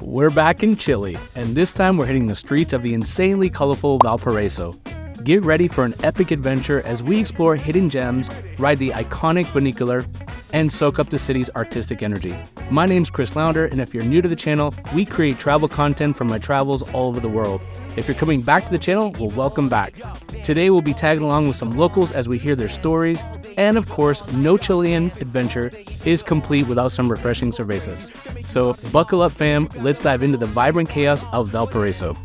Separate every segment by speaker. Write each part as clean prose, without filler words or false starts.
Speaker 1: We're back in Chile, and this time we're hitting the streets of the insanely colorful Valparaíso. Get ready for an epic adventure as we explore hidden gems, ride the iconic Funicular, and soak up the city's artistic energy. My name's Chris Lounder, and if you're new to the channel, we create travel content from my travels all over the world. If you're coming back to the channel, well, welcome back. Today we'll be tagging along with some locals as we hear their stories, and of course, no Chilean adventure is complete without some refreshing cervezas. So buckle up, fam, let's dive into the vibrant chaos of Valparaíso.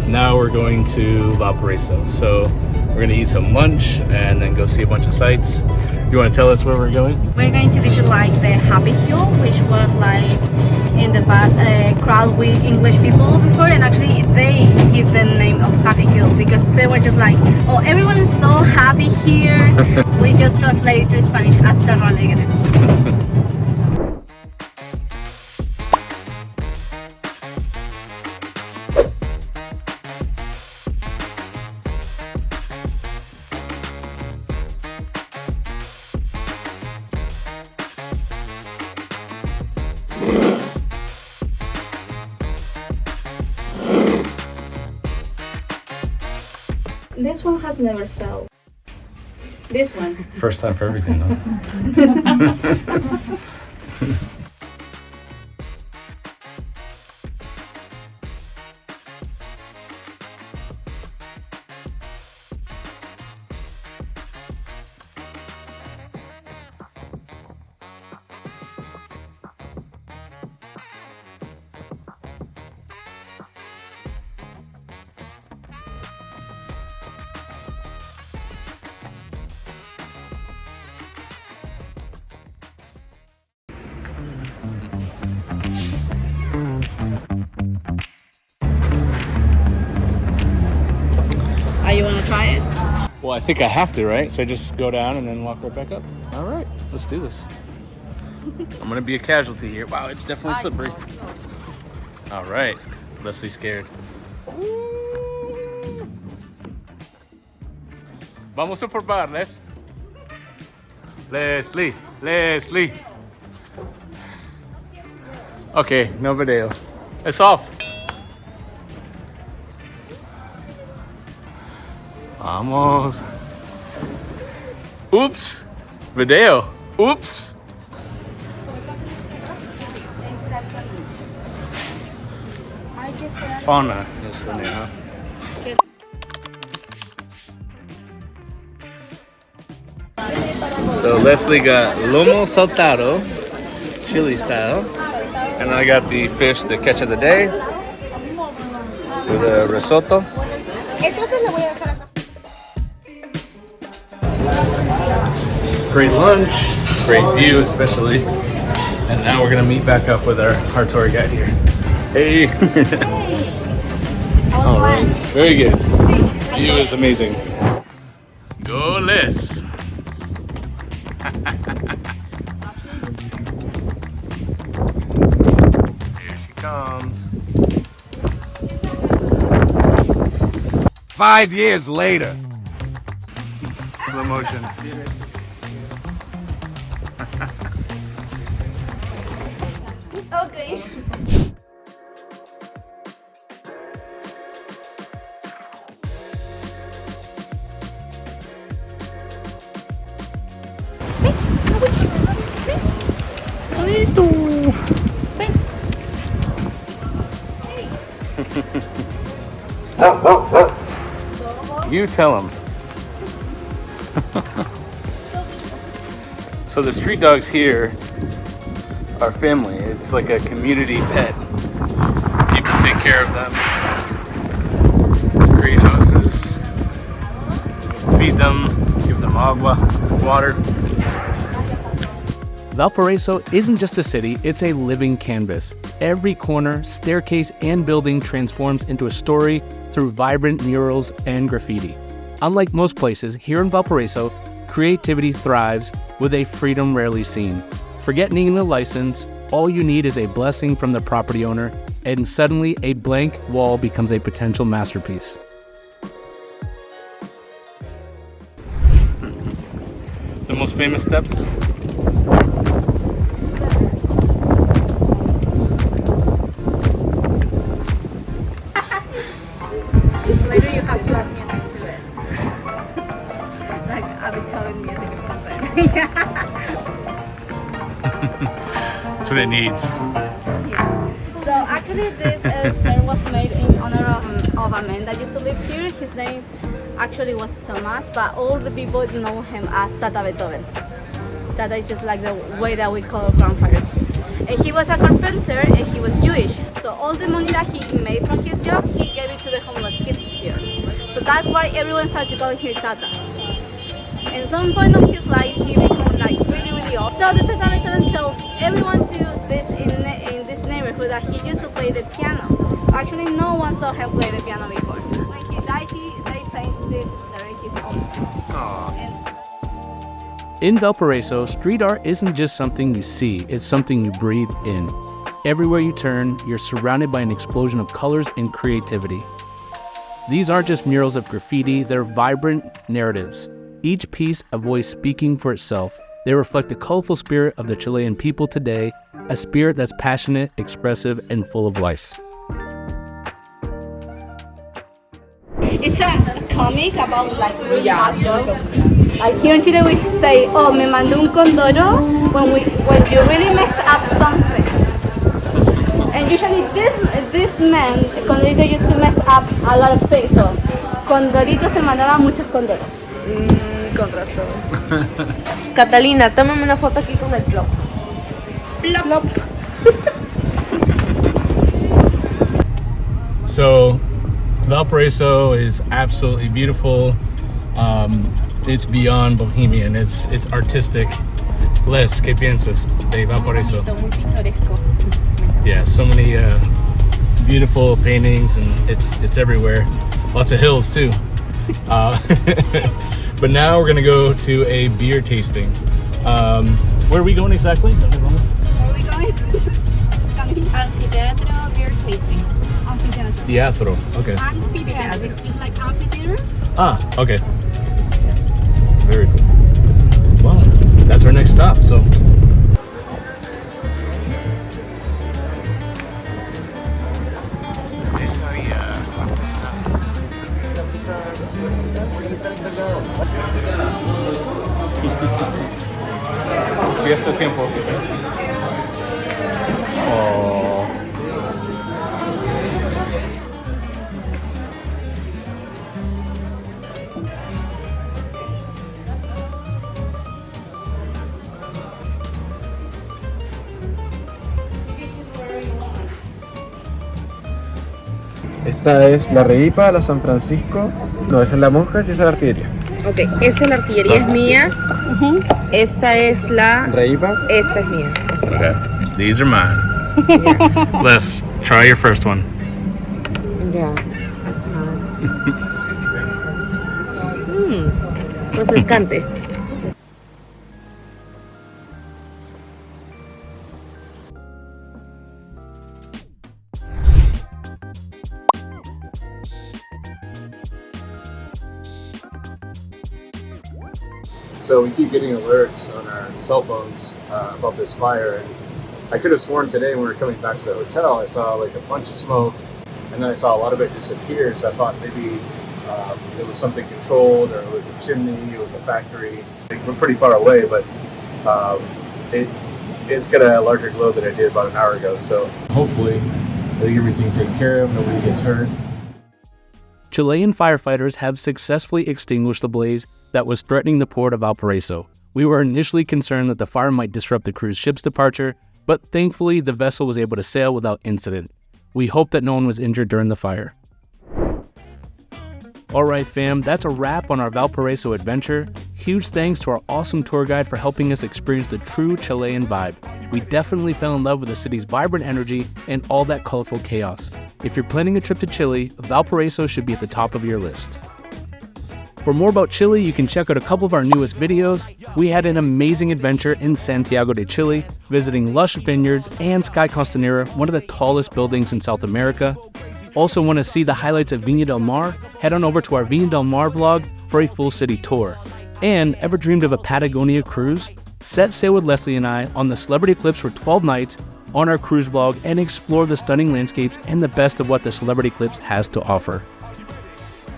Speaker 1: Now we're going to Valparaíso, so we're gonna eat some lunch and then go see a bunch of sites. You want to tell us where we're going?
Speaker 2: We're going to visit like the Happy Hill, which was like in the past crowd with English people before, and actually they give the name of Happy Hill because they were just like, oh, everyone's so happy here. We just translated to Spanish as Cerro Alegre. This one has never fell. This one.
Speaker 1: First time for everything, though.
Speaker 2: You want to try it?
Speaker 1: Well, I think I have to, right? So I just go down and then walk right back up? All right, let's do this. I'm gonna be a casualty here. Wow, it's definitely slippery. All right, Leslie's scared. Vamos a probar, Leslie. Okay, no video. It's off. Vamos. Oops. Video. Oops. Fauna is the name, huh? So Leslie got lomo saltado, Chile style, and I got the fish, the catch of the day, with a risotto. Great lunch, great view especially, and now we're gonna meet back up with our tour guide here. Hey! All right, very good. View is amazing. Go Les! Here she comes.
Speaker 3: 5 years later.
Speaker 1: Slow motion.
Speaker 2: Okay.
Speaker 1: You tell him. So the street dogs here are family. It's like a community pet. People take care of them, create houses, feed them, give them agua, water. Valparaíso isn't just a city, it's a living canvas. Every corner, staircase, and building transforms into a story through vibrant murals and graffiti. Unlike most places, here in Valparaíso, creativity thrives with a freedom rarely seen. Forget needing a license, all you need is a blessing from the property owner, and suddenly a blank wall becomes a potential masterpiece. The most famous steps. That's what it needs.
Speaker 2: So actually this stair was made in honor of a man that used to live here. His name actually was Thomas, but all the people know him as Tata Beethoven. Tata is just like the way that we call grandfathers here. And he was a carpenter and he was Jewish. So all the money that he made from his job, he gave it to the homeless kids here. So that's why everyone started calling him Tata. At some point of his life, he became like really old. So the Tata Beethoven tells everyone to this in this neighborhood that he used to play the piano. Actually, no one saw him play the piano before. When he died, they painted this in his honor.
Speaker 1: In Valparaíso, street art isn't just something you see, it's something you breathe in. Everywhere you turn, you're surrounded by an explosion of colors and creativity. These aren't just murals of graffiti, they're vibrant narratives. Each piece a voice speaking for itself. They reflect the colorful spirit of the Chilean people today, a spirit that's passionate, expressive, and full of life.
Speaker 2: It's a comic about like really bad jokes. Like here in Chile we say, oh, me mandó un condoro when you really mess up something. And usually this man, Condorito, used to mess up a lot of things. So Condorito se mandaba muchos condoros.
Speaker 3: Con razón. Catalina, tómame una foto aquí con el plop.
Speaker 2: Plop.
Speaker 1: So, Valparaíso is absolutely beautiful. It's beyond bohemian. It's artistic. Les, ¿qué piensas de Valparaíso?
Speaker 3: Muy pintoresco.
Speaker 1: Yeah, so many beautiful paintings, and it's everywhere. Lots of hills too. But now we're gonna go to a beer tasting. Where are we going exactly?
Speaker 2: Where are we going?
Speaker 3: Amphitheater beer tasting.
Speaker 2: Amphitheater.
Speaker 1: Teatro. Okay.
Speaker 2: Amphitheater. It's just like amphitheater.
Speaker 1: Ah, okay. Very cool. Well, that's our next stop. So. Siesta tiempo. Oh.
Speaker 4: Esta es la Reipa, la San Francisco. No, esa es la Monjas y esa es la Artillería.
Speaker 3: Ok, esta es la artillería, es mía. Esta es la...
Speaker 4: Reipa.
Speaker 3: Esta es mía.
Speaker 1: Okay. These are mine. Les, try your first one.
Speaker 3: Ya. Refrescante.
Speaker 1: So we keep getting alerts on our cell phones about this fire, and I could have sworn today when we were coming back to the hotel I saw like a bunch of smoke, and then I saw a lot of it disappear, so I thought maybe it was something controlled, or it was a chimney, it was a factory. Like, we're pretty far away, but it's got a larger glow than it did about an hour ago, so hopefully I think everything's taken care of, nobody gets hurt. Chilean firefighters have successfully extinguished the blaze that was threatening the port of Valparaíso. We were initially concerned that the fire might disrupt the cruise ship's departure, but thankfully the vessel was able to sail without incident. We hope that no one was injured during the fire. Alright fam, that's a wrap on our Valparaíso adventure. Huge thanks to our awesome tour guide for helping us experience the true Chilean vibe. We definitely fell in love with the city's vibrant energy and all that colorful chaos. If you're planning a trip to Chile, Valparaíso should be at the top of your list. For more about Chile, you can check out a couple of our newest videos. We had an amazing adventure in Santiago de Chile, visiting lush vineyards and Sky Costanera, one of the tallest buildings in South America. Also want to see the highlights of Viña del Mar? Head on over to our Viña del Mar vlog for a full city tour. And ever dreamed of a Patagonia cruise? Set sail with Leslie and I on the Celebrity Eclipse for 12 nights on our cruise vlog and explore the stunning landscapes and the best of what the Celebrity Eclipse has to offer.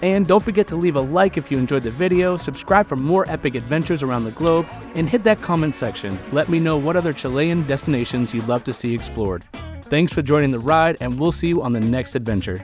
Speaker 1: And don't forget to leave a like if you enjoyed the video, subscribe for more epic adventures around the globe, and hit that comment section. Let me know what other Chilean destinations you'd love to see explored. Thanks for joining the ride, and we'll see you on the next adventure.